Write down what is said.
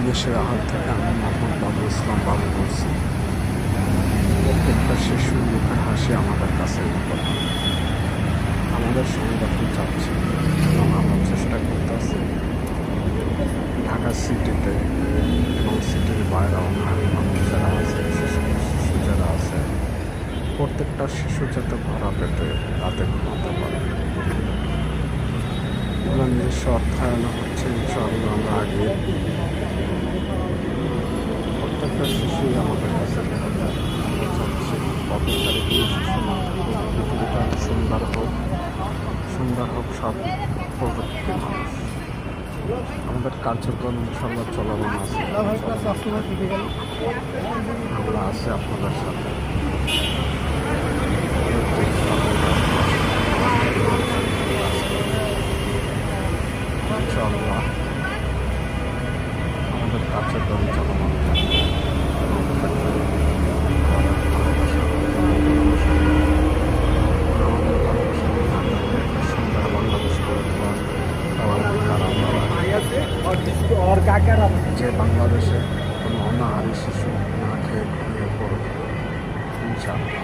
বাংলাদেশের হাত থেকে আমি মোহাম্মদ বাবু ইসলাম বাবু বলছি। প্রত্যেকটা শিশুর মুখের হাসি আমাদের কাছে ইম্পর্টেন্ট। আমাদের সংগঠন চাচ্ছে এবং আমরা চেষ্টা করতেছি ঢাকা সিটিতে এবং সিটির বাইরে অন্যান্য মানুষ যারা আছে, শিশু যারা আছে, প্রত্যেকটা শিশু যাতে ভরা পেটে রাতে ঘুমাতে পারে। এগুলো নিজস্ব অর্থায়নে হচ্ছে, ইনশাআল্লাহ আমরা আগে প্রত্যেকটা শিশুই আমাদের কাছে আমরা চাচ্ছি পথচারী কোনো শিশু না থাকুক, পৃথিবীটা সুন্দর হোক সব প্রযুক্তি মানুষ। আমাদের কার্যক্রম ইনশাআল্লাহ চলমান আছে, আমরা আছি আপনাদের সাথে। ইনশাআল্লাহ আমাদের কার্যক্রম চলমান থাকবে এবং সুন্দর বাংলাদেশ করে দেওয়ার যে বাংলাদেশে কোনো অনাহারী শিশু না খেয়ে ঘুমিয়ে পড়বে ইনশাআল্লাহ।